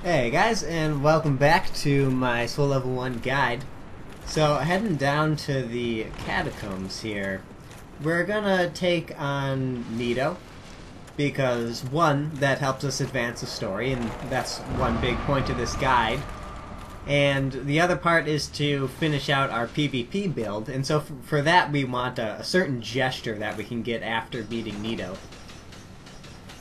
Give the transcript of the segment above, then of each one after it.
Hey guys, and welcome back to my Soul Level 1 guide. So, heading down to the catacombs here, we're gonna take on Nido, because one, that helps us advance the story, and that's one big point of this guide. And the other part is to finish out our PvP build, and so for that we want a certain gesture that we can get after beating Nido.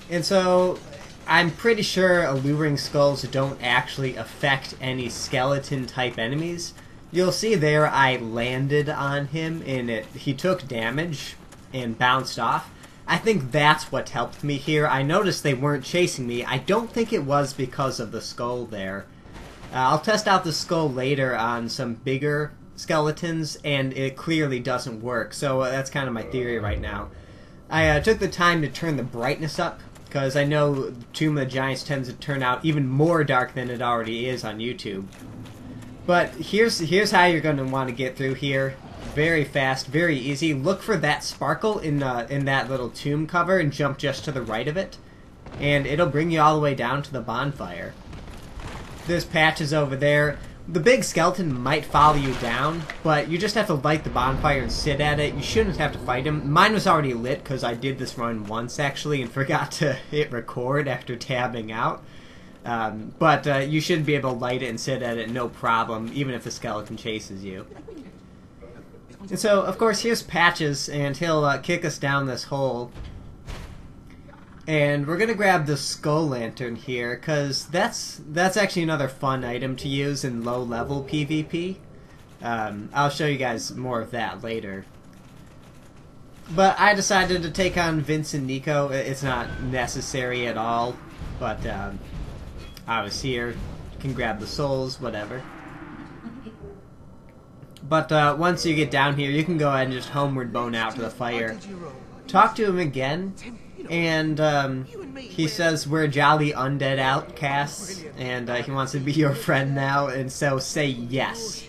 And so, I'm pretty sure alluring skulls don't actually affect any skeleton-type enemies. You'll see there I landed on him, and he took damage and bounced off. I think that's what helped me here. I noticed they weren't chasing me. I don't think it was because of the skull there. I'll test out the skull later on some bigger skeletons, and it clearly doesn't work. So that's kind of my theory right now. I took the time to turn the brightness up, because I know Tomb of the Giants tends to turn out even more dark than it already is on YouTube. But here's how you're going to want to get through here. Very fast, very easy. Look for that sparkle in that little tomb cover and jump just to the right of it. And it'll bring you all the way down to the bonfire. There's patches over there. The big skeleton might follow you down, but you just have to light the bonfire and sit at it. You shouldn't have to fight him. Mine was already lit because I did this run once actually and forgot to hit record after tabbing out. But you should be able to light it and sit at it no problem, even if the skeleton chases you. And so, of course, here's Patches, and he'll kick us down this hole. And we're going to grab the skull lantern here, because that's actually another fun item to use in low-level PvP. I'll show you guys more of that later. But I decided to take on Vince and Nico. It's not necessary at all, but I was here. You can grab the souls, whatever. But once you get down here, you can go ahead and just homeward bone out to the fire. Talk to him again. And he says we're jolly undead outcasts, and he wants to be your friend now, and so say yes.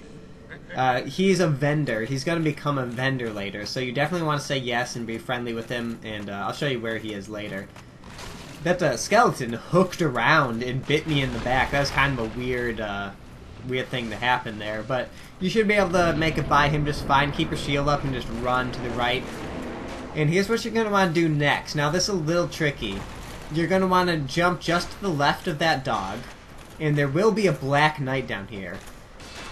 He's a vendor. He's going to become a vendor later, so you definitely want to say yes and be friendly with him, and I'll show you where he is later. That skeleton hooked around and bit me in the back. That was kind of a weird thing to happen there, but you should be able to make it by him just fine. Keep your shield up and just run to the right. And here's what you're going to want to do next. Now this is a little tricky. You're going to want to jump just to the left of that dog, and there will be a black knight down here.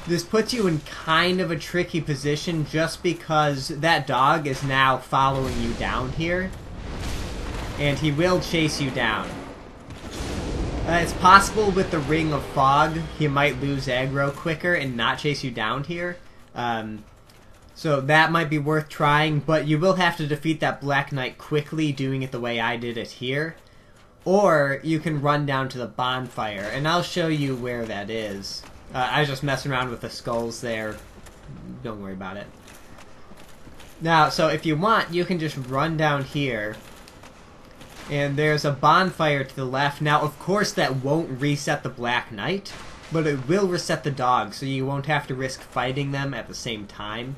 This puts you in kind of a tricky position just because that dog is now following you down here, and he will chase you down. It's possible with the Ring of Fog he might lose aggro quicker and not chase you down here. So that might be worth trying, but you will have to defeat that Black Knight quickly, doing it the way I did it here. Or you can run down to the bonfire, and I'll show you where that is. I was just messing around with the skulls there. Don't worry about it. Now, so if you want, you can just run down here. And there's a bonfire to the left. Now, of course, that won't reset the Black Knight, but it will reset the dog, so you won't have to risk fighting them at the same time.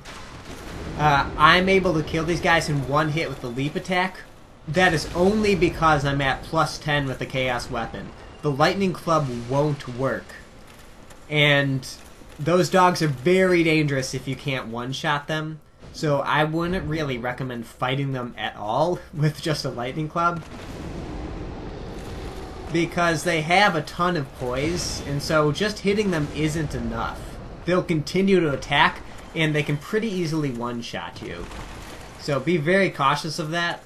I'm able to kill these guys in one hit with the leap attack. That is only because I'm at +10 with the chaos weapon. The lightning club won't work. And those dogs are very dangerous if you can't one-shot them. So I wouldn't really recommend fighting them at all with just a lightning club, because they have a ton of poise, and so just hitting them isn't enough. They'll continue to attack, and they can pretty easily one-shot you. So be very cautious of that.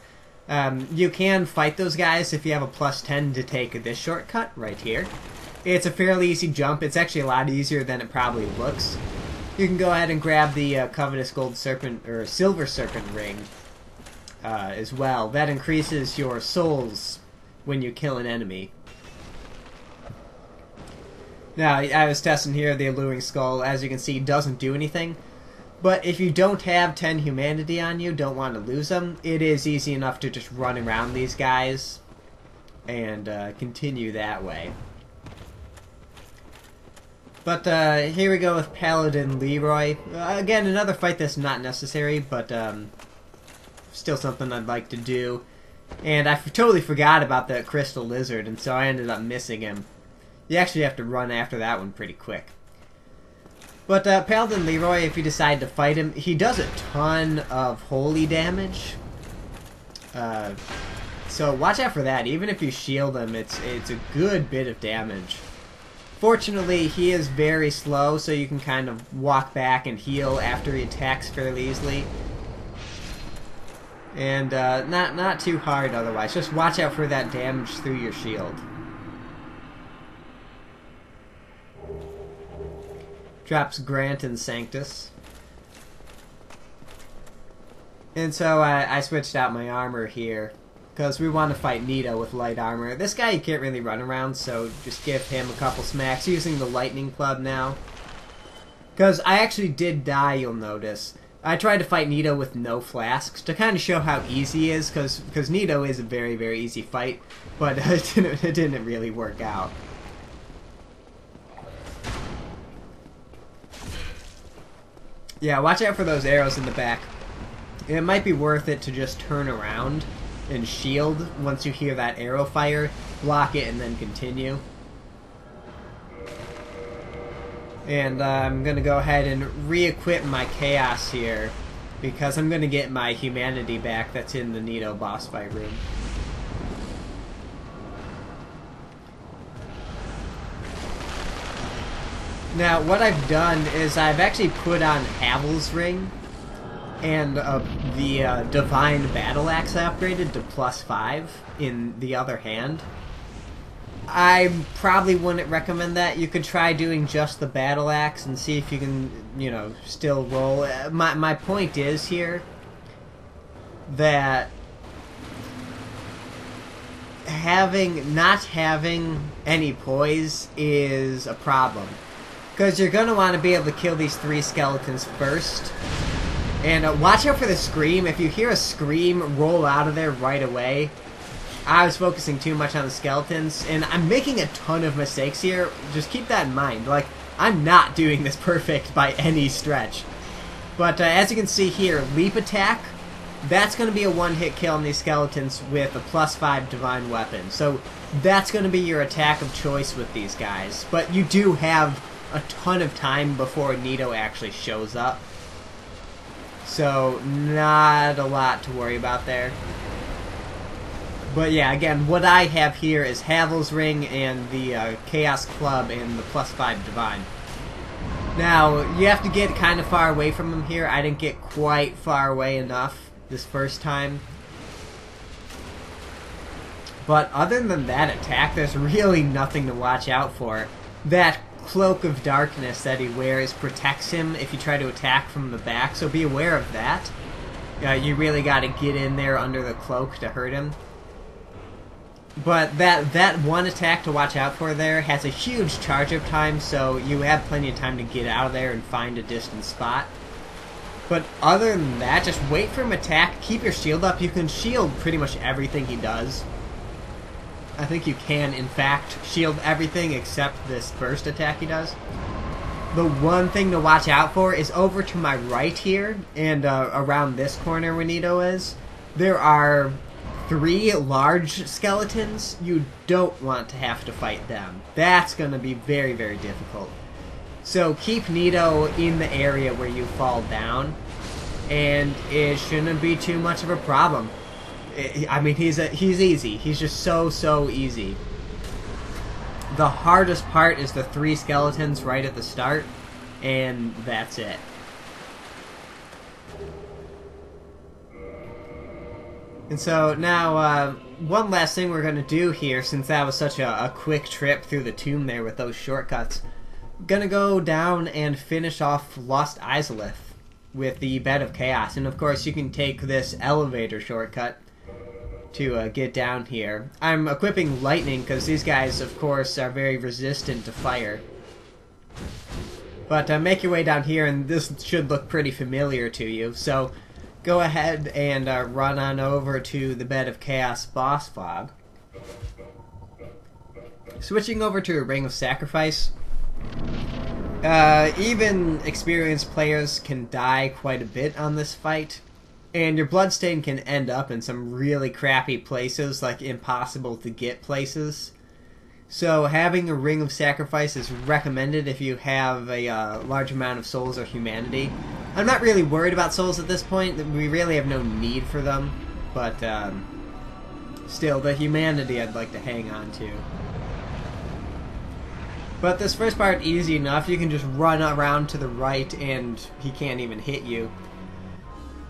You can fight those guys if you have a +10 to take this shortcut right here. It's a fairly easy jump. It's actually a lot easier than it probably looks. You can go ahead and grab the covetous gold serpent or silver serpent ring as well. That increases your souls when you kill an enemy. Now, I was testing here, the alluring skull, as you can see, doesn't do anything. But if you don't have 10 humanity on you, don't want to lose them, it is easy enough to just run around these guys and continue that way. But here we go with Paladin Leroy. Again, another fight that's not necessary, but still something I'd like to do. And I totally forgot about the crystal lizard, and so I ended up missing him. You actually have to run after that one pretty quick. But Paladin Leroy, if you decide to fight him, he does a ton of holy damage. So watch out for that. Even if you shield him, it's a good bit of damage. Fortunately, he is very slow, so you can kind of walk back and heal after he attacks fairly easily. And not too hard otherwise. Just watch out for that damage through your shield. Drops Grant and Sanctus. And so I switched out my armor here, because we want to fight Nito with light armor. This guy you can't really run around, so just give him a couple smacks using the lightning club now. Because I actually did die, you'll notice. I tried to fight Nito with no flasks to kind of show how easy he is, because Nito is a very, very easy fight, but it didn't really work out. Yeah, watch out for those arrows in the back. It might be worth it to just turn around and shield once you hear that arrow fire, block it, and then continue. And I'm going to go ahead and re-equip my Chaos here, because I'm going to get my humanity back that's in the Nito boss fight room. Now, what I've done is I've actually put on Havel's Ring, and the Divine Battle Axe I upgraded to +5 in the other hand. I probably wouldn't recommend that. You could try doing just the Battle Axe and see if you can, you know, still roll. My point is here that not having any poise is a problem. Because you're going to want to be able to kill these 3 skeletons first. And watch out for the scream. If you hear a scream, roll out of there right away. I was focusing too much on the skeletons, and I'm making a ton of mistakes here. Just keep that in mind. Like, I'm not doing this perfect by any stretch. But as you can see here, leap attack, that's going to be a one-hit kill on these skeletons with a +5 divine weapon. So that's going to be your attack of choice with these guys. But you do have a ton of time before Nito actually shows up. So, not a lot to worry about there. But yeah, again, what I have here is Havel's Ring and the Chaos Club and the +5 Divine. Now, you have to get kind of far away from him here. I didn't get quite far away enough this first time. But other than that attack, there's really nothing to watch out for. That Cloak of Darkness that he wears protects him if you try to attack from the back, so be aware of that. You really got to get in there under the cloak to hurt him. But that one attack to watch out for there has a huge charge-up time, so you have plenty of time to get out of there and find a distant spot. But other than that, just wait for him to attack, keep your shield up. You can shield pretty much everything he does. I think you can, in fact, shield everything except this burst attack he does. The one thing to watch out for is over to my right here, and around this corner where Nito is, there are 3 large skeletons. You don't want to have to fight them. That's going to be very, very difficult. So keep Nito in the area where you fall down, and it shouldn't be too much of a problem. I mean, he's easy. He's just so easy. The hardest part is the 3 skeletons right at the start, and that's it. And so now, one last thing we're going to do here, since that was such a quick trip through the tomb there with those shortcuts, I'm going to go down and finish off Lost Izalith with the Bed of Chaos. And of course, you can take this elevator shortcut to get down here. I'm equipping lightning because these guys, of course, are very resistant to fire. But make your way down here, and this should look pretty familiar to you. So go ahead and run on over to the Bed of Chaos boss fog. Switching over to a Ring of Sacrifice. Even experienced players can die quite a bit on this fight. And your bloodstain can end up in some really crappy places, like impossible to get places. So having a Ring of Sacrifice is recommended if you have a large amount of souls or humanity. I'm not really worried about souls at this point. We really have no need for them. But still, the humanity I'd like to hang on to. But this first part, easy enough. You can just run around to the right and he can't even hit you.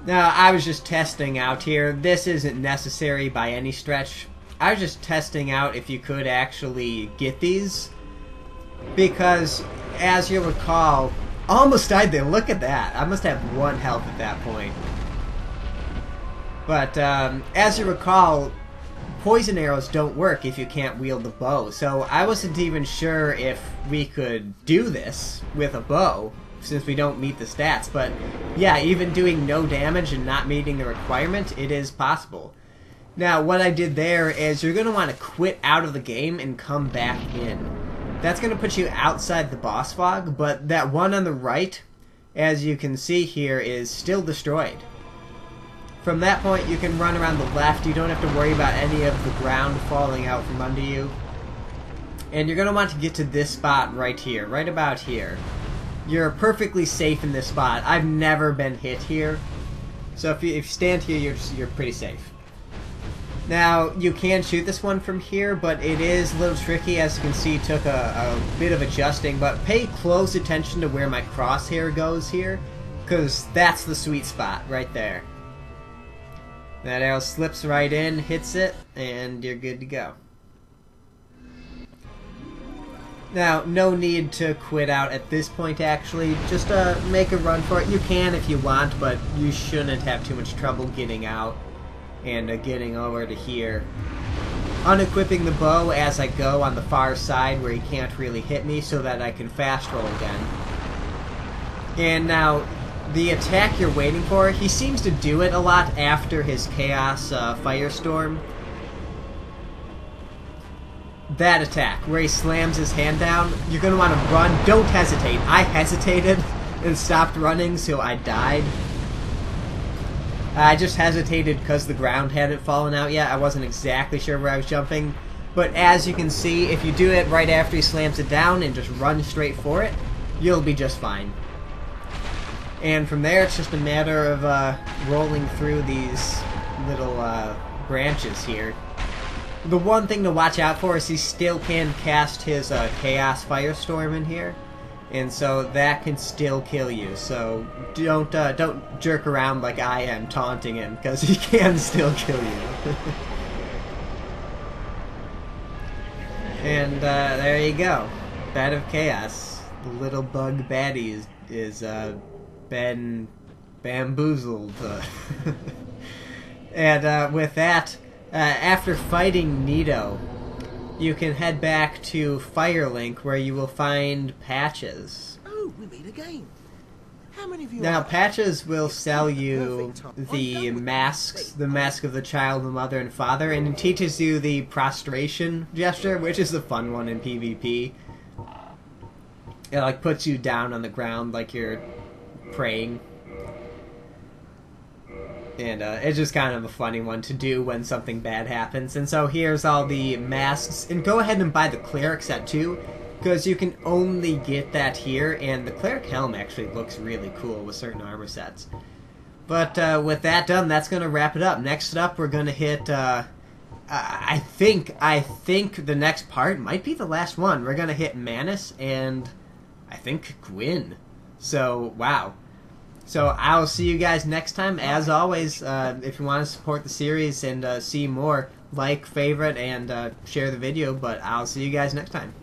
Now, I was just testing out here. This isn't necessary by any stretch. I was just testing out if you could actually get these. Because, as you'll recall, almost died there. Look at that. I must have 1 health at that point. But, as you recall, poison arrows don't work if you can't wield the bow. So I wasn't even sure if we could do this with a bow, since we don't meet the stats. But, yeah, even doing no damage and not meeting the requirement, it is possible. Now, what I did there is you're going to want to quit out of the game and come back in. That's going to put you outside the boss fog, but that one on the right, as you can see here, is still destroyed. From that point, you can run around the left. You don't have to worry about any of the ground falling out from under you. And you're going to want to get to this spot right here, right about here. You're perfectly safe in this spot. I've never been hit here. So if you stand here, you're pretty safe. Now, you can shoot this one from here, but it is a little tricky. As you can see, it took a bit of adjusting, but pay close attention to where my crosshair goes here, because that's the sweet spot right there. That arrow slips right in, hits it, and you're good to go. Now, no need to quit out at this point, actually. Just make a run for it. You can if you want, but you shouldn't have too much trouble getting out and getting over to here. Unequipping the bow as I go on the far side where he can't really hit me so that I can fast roll again. And now, the attack you're waiting for, he seems to do it a lot after his Chaos Firestorm. That attack, where he slams his hand down, you're going to want to run. Don't hesitate. I hesitated and stopped running, so I died. I just hesitated because the ground hadn't fallen out yet. I wasn't exactly sure where I was jumping. But as you can see, if you do it right after he slams it down and just run straight for it, you'll be just fine. And from there, it's just a matter of rolling through these little branches here. The one thing to watch out for is he still can cast his Chaos Firestorm in here. And so that can still kill you. So don't jerk around like I am taunting him, because he can still kill you. And there you go. Bat of Chaos. The little bug baddie is been bamboozled. And with that, after fighting Nito, you can head back to Firelink, where you will find Patches. Oh, we meet again. How many of you now, Patches will sell you the masks, the mask of the child, the mother, and father, and it teaches you the prostration gesture, which is a fun one in PvP. It like puts you down on the ground like you're praying. And it's just kind of a funny one to do when something bad happens. And so here's all the masks. And go ahead and buy the Cleric set too, because you can only get that here. And the Cleric helm actually looks really cool with certain armor sets. But with that done, that's going to wrap it up. Next up, we're going to hit... I think the next part might be the last one. We're going to hit Manus and I think Gwyn. So, wow. So I'll see you guys next time. As always, if you want to support the series and see more, like, favorite, and share the video. But I'll see you guys next time.